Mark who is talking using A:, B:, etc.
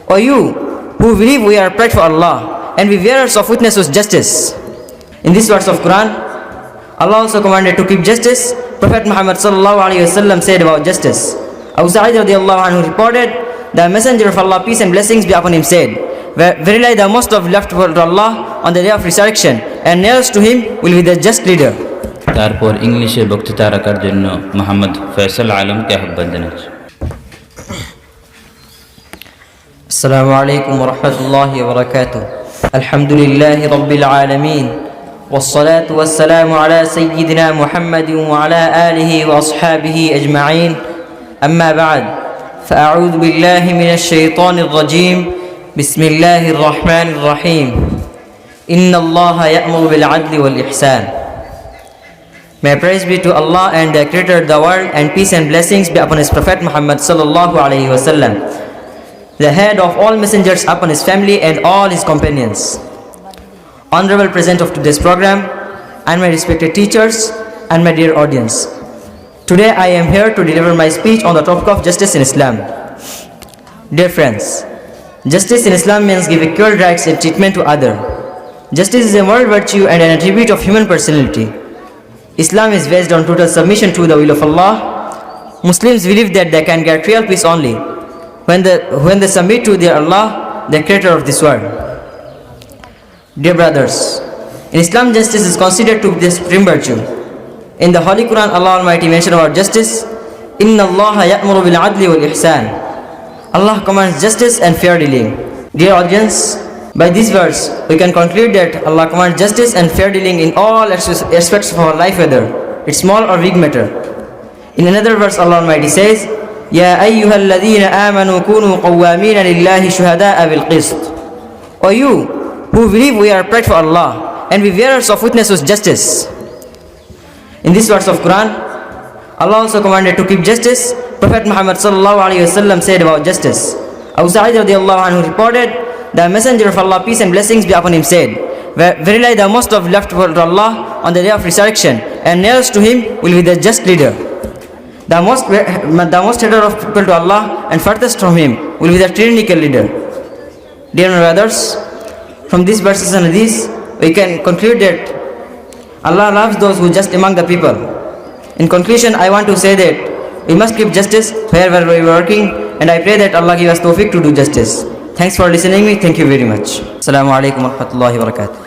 A: O you who believe, we are prayed for Allah, and we bearers of witness with justice. In this verse of Quran, Allah also commanded to keep justice. Prophet Muhammad sallallahu alaihi wasallam said about justice. Abu Sa'id radiallahu anhu reported, the Messenger of Allah, peace and blessings be upon him, said, verily the most of left to Allah on the day of resurrection, and nearest to him will be the just leader.
B: তারপর ইংলিশে বক্তৃতা রাখার জন্য মোহাম্মদ ফয়ছল আলমকে আহ্বান জানাচ্ছি।
A: Assalamu alaikum wa rahmatullahi wa barakatuh. Alhamdulillahi rabbil alameen. والصلاة والسلام على سيدنا محمد وعلى آله وأصحابه أجمعين. أما بعد، فأعوذ بالله من الشيطان الرجيم. بسم الله الرحمن الرحيم. إن الله يأمر بالعدل والإحسان. May praise be to Allah and the Creator of the world, and peace and blessings be upon His Prophet Muhammad sallallahu alaihi wasallam, the head of all messengers, upon his family and all his companions. Honorable present of today's program, and my respected teachers and my dear audience. Today I am here to deliver my speech on the topic of justice in Islam. Dear friends, justice in Islam means giving equal rights and treatment to others. Justice is a moral virtue and an attribute of human personality. Islam is based on total submission to the will of Allah. Muslims believe that they can get real peace only when they submit to their Allah, the Creator of this world. Dear brothers, in Islam, justice is considered to be the supreme virtue. In the Holy Quran, Allah Almighty mentioned about justice, Inna Allah ya'muru bil adli wal ihsan. Allah commands justice and fair dealing. Dear audience, by this verse, we can conclude that Allah commands justice and fair dealing in all aspects of our life, whether it's small or big matter. In another verse, Allah Almighty says, Ya ayyuhal ladhina amanu kunu qawwamina lillahi shuhada'a bil qist. O you who believe, we are prayed for Allah, and we bearers of witness with justice. In this verse of Quran, Allah also commanded to keep justice. Prophet Muhammad sallallahu alaihi wasallam said about justice. Abu Sa'id radiallahu anhu reported, the Messenger of Allah, peace and blessings be upon him, said, verily the most of left to Allah on the day of resurrection, and nearest to him will be the just leader. The most hated of people to Allah and furthest from him will be the tyrannical leader. Dear brothers, from these verses and these, we can conclude that Allah loves those who just among the people. In conclusion, I want to say that we must keep justice wherever we are working, and I pray that Allah give us tawfiq to do justice. Thanks for listening me. Thank you very much. Assalamu alaikum wa rahmatullahi wa barakatuh.